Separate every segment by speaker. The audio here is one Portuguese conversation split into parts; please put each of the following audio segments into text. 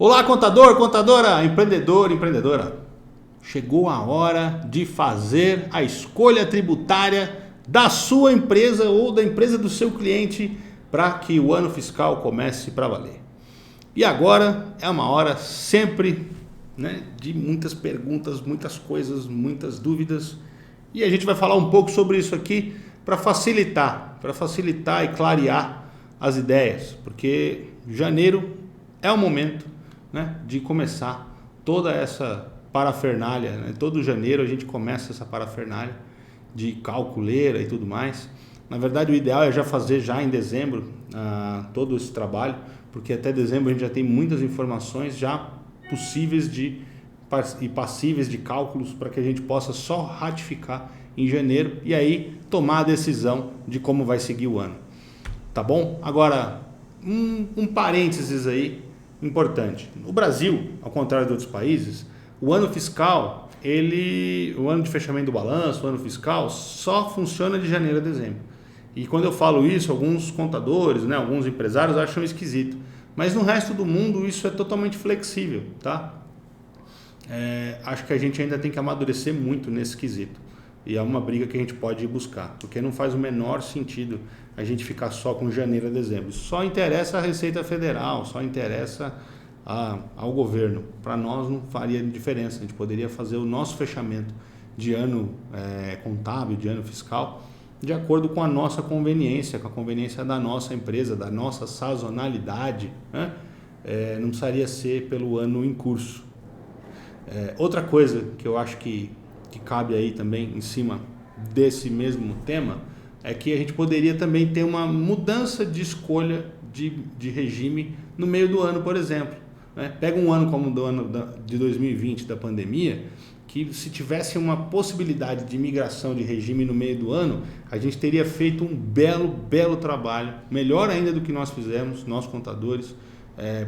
Speaker 1: Olá, contador, contadora, empreendedor, empreendedora. Chegou a hora de fazer a escolha tributária da sua empresa ou da empresa do seu cliente para que o ano fiscal comece para valer. E agora é uma hora sempre, de muitas perguntas, muitas coisas, muitas dúvidas. E a gente vai falar um pouco sobre isso aqui para facilitar e clarear as ideias, porque janeiro é o momento de começar toda essa parafernália. Todo janeiro a gente começa essa parafernália de calculeira e tudo mais. Na verdade, o ideal é já fazer já em dezembro todo esse trabalho, porque até dezembro a gente já tem muitas informações já possíveis e passíveis de cálculos para que a gente possa só ratificar em janeiro e aí tomar a decisão de como vai seguir o ano. Tá bom? Agora, um parênteses aí importante. No Brasil, ao contrário de outros países, o ano fiscal, o ano de fechamento do balanço, o ano fiscal, só funciona de janeiro a dezembro. E quando eu falo isso, alguns contadores, alguns empresários acham esquisito. Mas no resto do mundo isso é totalmente flexível, tá? Acho que a gente ainda tem que amadurecer muito nesse quesito. E é uma briga que a gente pode ir buscar, porque não faz o menor sentido a gente ficar só com janeiro a dezembro. Só interessa a Receita Federal, só interessa ao governo. Para nós não faria diferença, a gente poderia fazer o nosso fechamento de ano contábil, de ano fiscal, de acordo com a nossa conveniência, com a conveniência da nossa empresa, da nossa sazonalidade, não precisaria ser pelo ano em curso. Outra coisa que eu acho que cabe aí também em cima desse mesmo tema é que a gente poderia também ter uma mudança de escolha de regime no meio do ano, por exemplo. Pega um ano como o ano de 2020, da pandemia, que se tivesse uma possibilidade de migração de regime no meio do ano, a gente teria feito um belo trabalho, melhor ainda do que nós fizemos, nós contadores,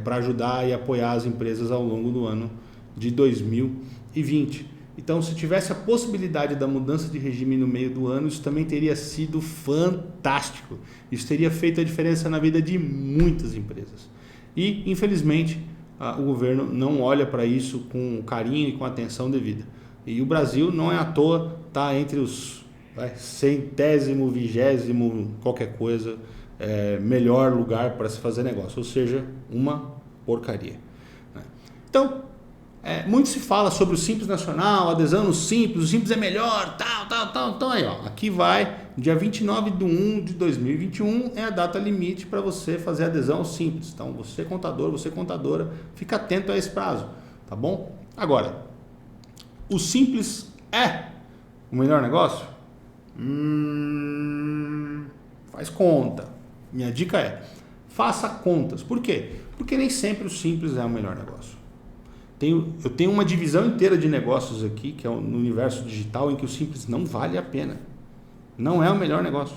Speaker 1: para ajudar e apoiar as empresas ao longo do ano de 2020. Então, se tivesse a possibilidade da mudança de regime no meio do ano, isso também teria sido fantástico. Isso teria feito a diferença na vida de muitas empresas. E, infelizmente, o governo não olha para isso com carinho e com atenção devida. E o Brasil não é à toa, está entre os centésimo, vigésimo, qualquer coisa, melhor lugar para se fazer negócio. Ou seja, uma porcaria. Então, muito se fala sobre o Simples Nacional, adesão no Simples, o Simples é melhor, tal. Então aí, aqui vai, dia 29/1/2021 é a data limite para você fazer adesão ao Simples. Então você contador, você contadora, fica atento a esse prazo, tá bom? Agora, o Simples é o melhor negócio? Faz conta. Minha dica é, faça contas. Por quê? Porque nem sempre o Simples é o melhor negócio. Eu tenho uma divisão inteira de negócios aqui, que é no universo digital, em que o Simples não vale a pena. Não é o melhor negócio.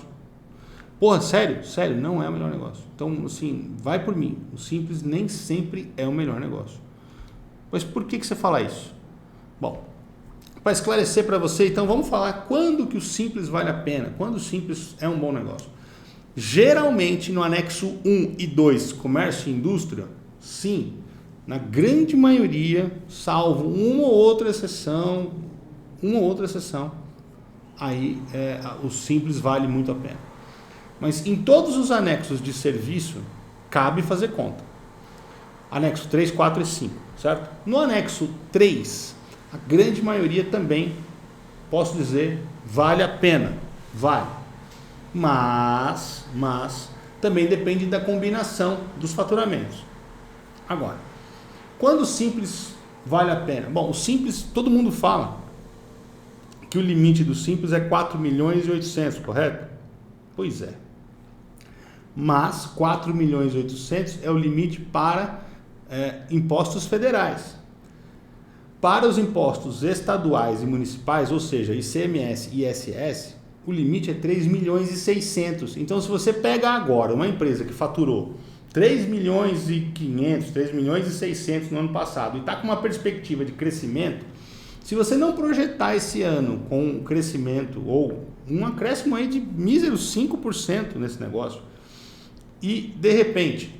Speaker 1: Porra, sério, não é o melhor negócio. Então, assim, vai por mim. O Simples nem sempre é o melhor negócio. Mas por que você fala isso? Bom, para esclarecer para você, então, vamos falar quando que o Simples vale a pena, quando o Simples é um bom negócio. Geralmente, no anexo 1 e 2, comércio e indústria, sim. Na grande maioria, salvo uma ou outra exceção, aí o Simples vale muito a pena. Mas em todos os anexos de serviço, cabe fazer conta. Anexo 3, 4 e 5, certo? No anexo 3, a grande maioria também, posso dizer, vale a pena. Vale. Mas também depende da combinação dos faturamentos. Agora, quando o Simples vale a pena? Bom, o Simples, todo mundo fala que o limite do Simples é 4.800.000, correto? Pois é. Mas 4.800.000 é o limite para impostos federais. Para os impostos estaduais e municipais, ou seja, ICMS e ISS, o limite é 3.600.000. Então, se você pega agora uma empresa que faturou 3.500.000, 3.600.000 no ano passado e está com uma perspectiva de crescimento, se você não projetar esse ano com um crescimento ou um acréscimo aí de míseros 5% nesse negócio e de repente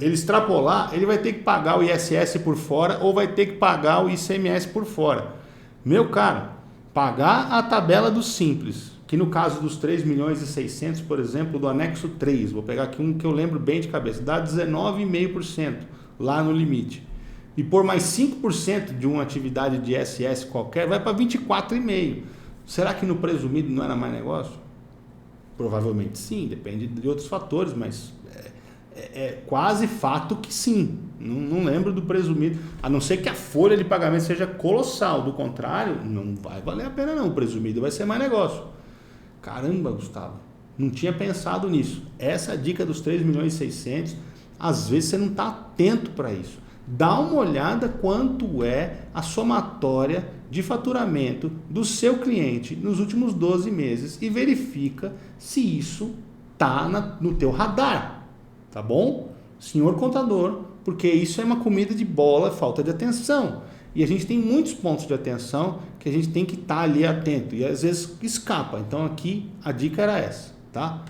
Speaker 1: ele extrapolar, ele vai ter que pagar o ISS por fora ou vai ter que pagar o ICMS por fora. Meu caro, pagar a tabela do Simples, que no caso dos 3.600.000, por exemplo, do anexo 3, vou pegar aqui um que eu lembro bem de cabeça, dá 19,5% lá no limite. E por mais 5% de uma atividade de ISS qualquer, vai para 24,5%. Será que no presumido não era mais negócio? Provavelmente sim, depende de outros fatores, mas é quase fato que sim. Não lembro do presumido, a não ser que a folha de pagamento seja colossal. Do contrário, não vai valer a pena não. O presumido vai ser mais negócio. Caramba, Gustavo, não tinha pensado nisso. Essa é a dica dos 3.600.000. Às vezes você não está atento para isso. Dá uma olhada quanto é a somatória de faturamento do seu cliente nos últimos 12 meses e verifica se isso está no teu radar, tá bom? Senhor contador, porque isso é uma comida de bola, falta de atenção. E a gente tem muitos pontos de atenção que a gente tem que estar ali atento e às vezes escapa. Então aqui a dica era essa, tá?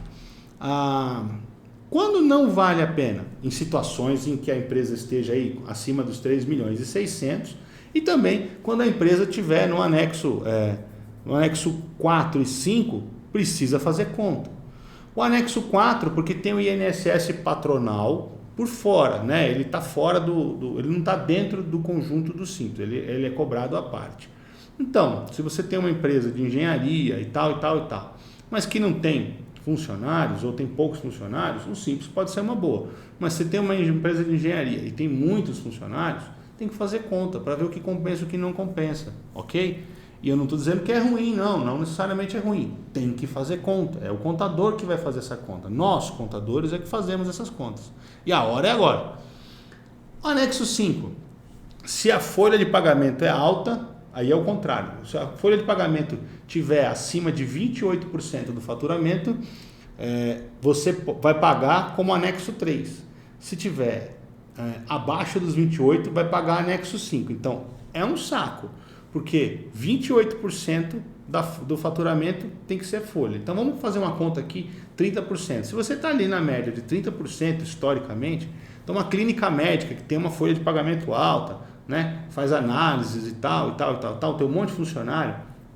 Speaker 1: Quando não vale a pena? Em situações em que a empresa esteja aí acima dos 3.600.000 e também quando a empresa estiver no anexo 4 e 5, precisa fazer conta. O anexo 4, porque tem o INSS patronal por fora, né? Ele está fora ele não está dentro do conjunto do Simples, ele é cobrado à parte. Então, se você tem uma empresa de engenharia e tal, mas que não tem funcionários ou tem poucos funcionários, o Simples pode ser uma boa. Mas se tem uma empresa de engenharia e tem muitos funcionários, tem que fazer conta para ver o que compensa e o que não compensa, ok? E eu não estou dizendo que é ruim, não necessariamente é ruim. Tem que fazer conta, é o contador que vai fazer essa conta. Nós, contadores, é que fazemos essas contas. E a hora é agora. Anexo 5. Se a folha de pagamento é alta, aí é o contrário. Se a folha de pagamento tiver acima de 28% do faturamento, você vai pagar como anexo 3. Se tiver abaixo dos 28%, vai pagar anexo 5. Então, é um saco, porque 28% do faturamento tem que ser folha. Então, vamos fazer uma conta aqui, 30%. Se você está ali na média de 30% historicamente, então uma clínica médica que tem uma folha de pagamento alta, né, faz análises e tal, tem um monte de funcionário,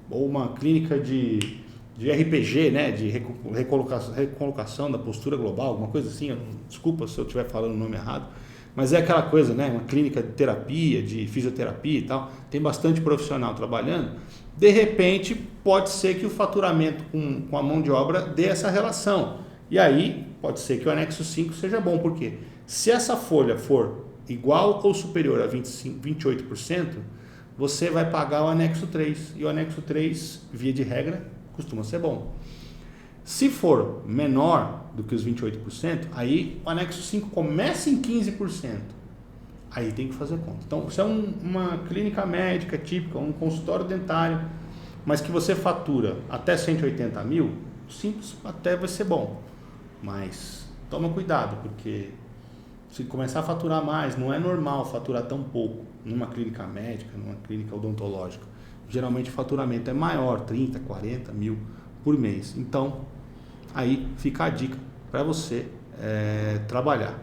Speaker 1: ou uma clínica de RPG, né, de recolocação da postura global, alguma coisa assim, desculpa se eu estiver falando o nome errado, mas é aquela coisa, né, uma clínica de terapia, de fisioterapia e tal, tem bastante profissional trabalhando, de repente pode ser que o faturamento com a mão de obra dê essa relação, e aí pode ser que o anexo 5 seja bom, porque se essa folha for igual ou superior a 28%, você vai pagar o anexo 3. E o anexo 3, via de regra, costuma ser bom. Se for menor do que os 28%, aí o anexo 5 começa em 15%. Aí tem que fazer conta. Então, se é uma clínica médica típica, um consultório dentário, mas que você fatura até 180 mil, simples até vai ser bom. Mas toma cuidado, porque se começar a faturar mais, não é normal faturar tão pouco numa clínica médica, numa clínica odontológica. Geralmente o faturamento é maior, 30, 40 mil por mês. Então, aí fica a dica para você trabalhar.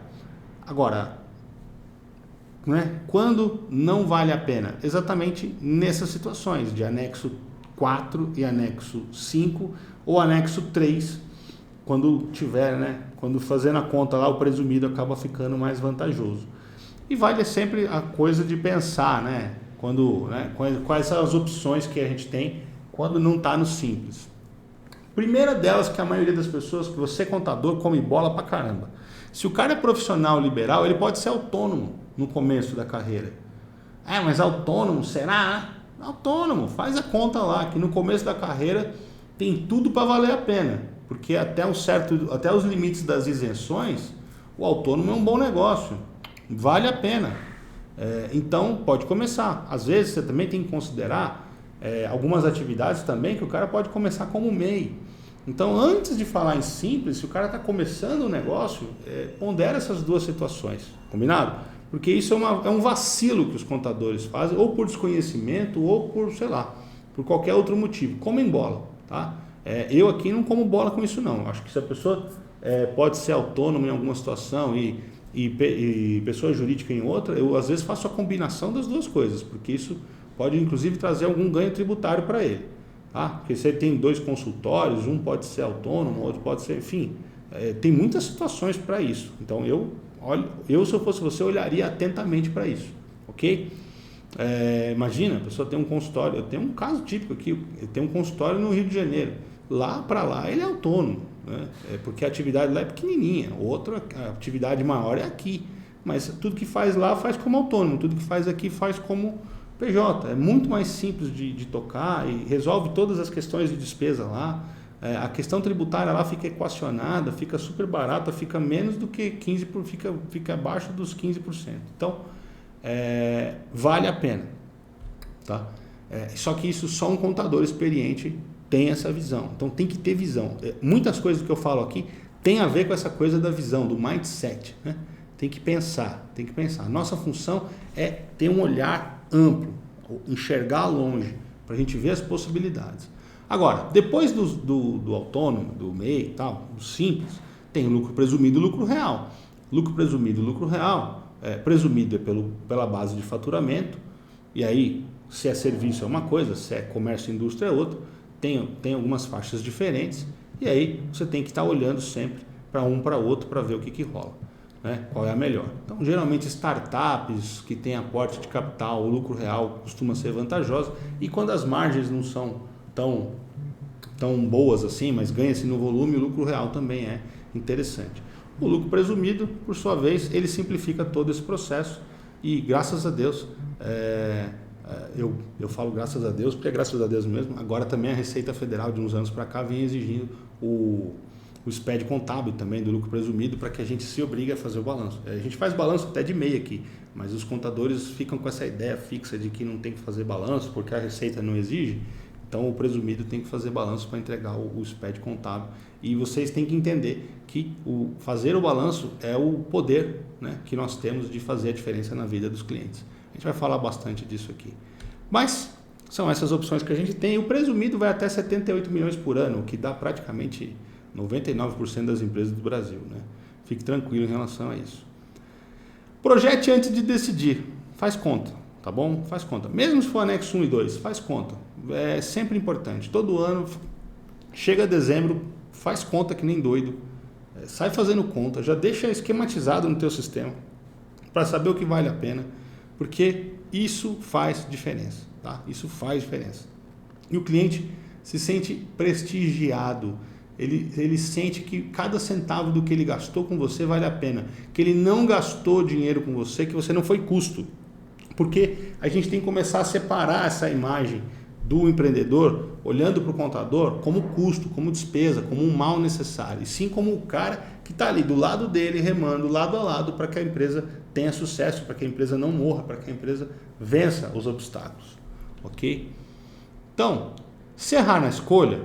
Speaker 1: Agora, né, quando não vale a pena? Exatamente nessas situações de anexo 4 e anexo 5 ou anexo 3, quando tiver, né, quando fazendo a conta lá, o presumido acaba ficando mais vantajoso. E vale sempre a coisa de pensar, né, quais são as opções que a gente tem quando não está no simples. Primeira delas, que a maioria das pessoas, que você contador, come bola pra caramba. Se o cara é profissional liberal, ele pode ser autônomo no começo da carreira. Mas autônomo, será? Autônomo, faz a conta lá, que no começo da carreira tem tudo para valer a pena. Porque até os limites das isenções, o autônomo é um bom negócio, vale a pena. Então, pode começar. Às vezes, você também tem que considerar algumas atividades também que o cara pode começar como MEI. Então, antes de falar em simples, se o cara está começando o negócio, pondera essas duas situações, combinado? Porque isso é um vacilo que os contadores fazem, ou por desconhecimento, ou por, sei lá, por qualquer outro motivo. Comem bola, tá? Eu aqui não como bola com isso não. Acho que se a pessoa pode ser autônoma em alguma situação e e pessoa jurídica em outra, eu às vezes faço a combinação das duas coisas, porque isso pode inclusive trazer algum ganho tributário para ele. Tá? Porque se ele tem 2 consultórios, um pode ser autônomo, outro pode ser, enfim, tem muitas situações para isso. Então se eu fosse você, olharia atentamente para isso, ok? Imagina, a pessoa tem um consultório, eu tenho um caso típico aqui, eu tenho um consultório no Rio de Janeiro, lá para lá ele é autônomo, né? Porque a atividade lá é pequenininha, a atividade maior é aqui, mas tudo que faz lá faz como autônomo, tudo que faz aqui faz como PJ, é muito mais simples de tocar e resolve todas as questões de despesa lá. A questão tributária lá fica equacionada, fica super barata, fica menos do que 15%, fica abaixo dos 15%. Então, vale a pena. Tá? Só que isso só um contador experiente tem essa visão. Então, tem que ter visão. Muitas coisas que eu falo aqui tem a ver com essa coisa da visão, do mindset. Né? Tem que pensar. A nossa função é ter um olhar amplo, enxergar longe, para a gente ver as possibilidades. Agora, depois do autônomo, do MEI e tal, do simples, tem o lucro presumido e o lucro real. Lucro presumido e lucro real, presumido é pela base de faturamento, e aí, se é serviço é uma coisa, se é comércio e indústria é outra, tem algumas faixas diferentes, e aí você tem que estar olhando sempre para um para outro para ver o que rola. Qual é a melhor. Então, geralmente startups que têm aporte de capital, o lucro real costuma ser vantajoso, e quando as margens não são tão boas assim, mas ganha-se no volume, o lucro real também é interessante. O lucro presumido, por sua vez, ele simplifica todo esse processo e graças a Deus, eu falo graças a Deus porque é graças a Deus mesmo, agora também a Receita Federal de uns anos para cá vem exigindo o SPED contábil também do lucro presumido para que a gente se obrigue a fazer o balanço. A gente faz balanço até de MEI aqui, mas os contadores ficam com essa ideia fixa de que não tem que fazer balanço porque a Receita não exige, então o presumido tem que fazer balanço para entregar o SPED contábil. E vocês têm que entender que fazer o balanço é o poder, né, que nós temos de fazer a diferença na vida dos clientes. A gente vai falar bastante disso aqui. Mas são essas opções que a gente tem. O presumido vai até 78 milhões por ano, o que dá praticamente 99% das empresas do Brasil, né? Fique tranquilo em relação a isso. Projete antes de decidir. Faz conta, tá bom? Faz conta. Mesmo se for anexo 1 e 2, faz conta. É sempre importante. Todo ano, chega dezembro, faz conta que nem doido. Sai fazendo conta. Já deixa esquematizado no teu sistema para saber o que vale a pena. Porque isso faz diferença, tá? Isso faz diferença. E o cliente se sente prestigiado. Ele sente que cada centavo do que ele gastou com você vale a pena, que ele não gastou dinheiro com você, que você não foi custo. Porque a gente tem que começar a separar essa imagem do empreendedor, olhando para o contador como custo, como despesa, como um mal necessário, e sim como o cara que está ali do lado dele, remando lado a lado para que a empresa tenha sucesso, para que a empresa não morra, para que a empresa vença os obstáculos. Ok? Então, se errar na escolha,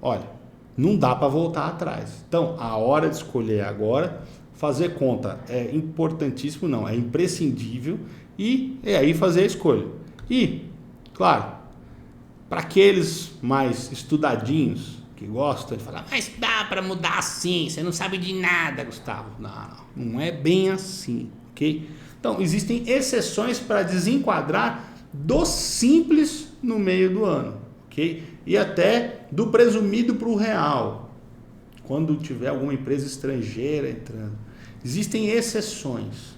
Speaker 1: olha, não dá para voltar atrás. Então, a hora de escolher é agora. Fazer conta é importantíssimo, não, é imprescindível. E é aí fazer a escolha. E, claro, para aqueles mais estudadinhos que gostam de falar, mas dá para mudar assim, você não sabe de nada, Gustavo. Não é bem assim, ok? Então, existem exceções para desenquadrar do simples no meio do ano, ok? E até do presumido para o real, quando tiver alguma empresa estrangeira entrando. Existem exceções,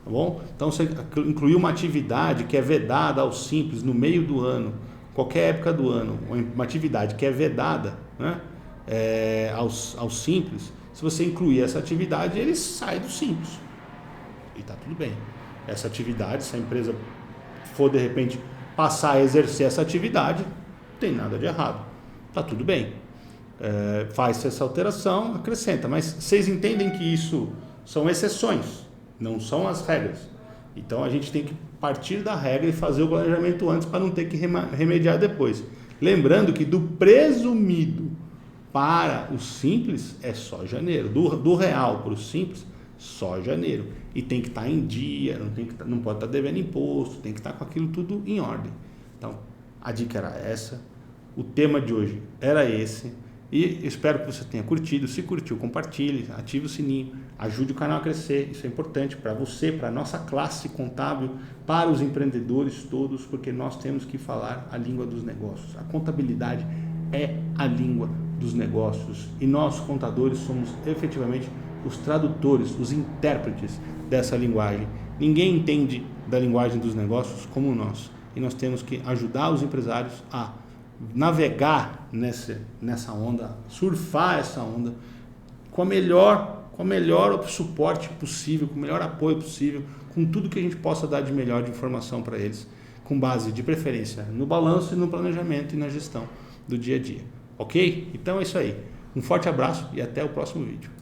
Speaker 1: tá bom? Então, você incluir uma atividade que é vedada ao simples no meio do ano, qualquer época do ano, uma atividade que é vedada, né, aos simples, se você incluir essa atividade, ele sai do simples. E está tudo bem. Essa atividade, se a empresa for de repente passar a exercer essa atividade, não tem nada de errado, está tudo bem. Faz essa alteração, acrescenta, mas vocês entendem que isso são exceções, não são as regras. Então a gente tem que partir da regra e fazer o planejamento antes para não ter que remediar depois. Lembrando que do presumido para o simples é só janeiro, do real para o simples só janeiro, e tem que estar em dia, não pode estar devendo imposto, tem que estar com aquilo tudo em ordem. Então a dica era essa, o tema de hoje era esse. E espero que você tenha curtido. Se curtiu, compartilhe, ative o sininho, ajude o canal a crescer. Isso é importante para você, para a nossa classe contábil, para os empreendedores todos, porque nós temos que falar a língua dos negócios. A contabilidade é a língua dos negócios e nós, contadores, somos efetivamente os tradutores, os intérpretes dessa linguagem. Ninguém entende da linguagem dos negócios como nós. E nós temos que ajudar os empresários a navegar nessa onda, surfar essa onda com o melhor suporte possível, com o melhor apoio possível, com tudo que a gente possa dar de melhor de informação para eles, com base de preferência no balanço e no planejamento e na gestão do dia a dia. Ok? Então é isso aí. Um forte abraço e até o próximo vídeo.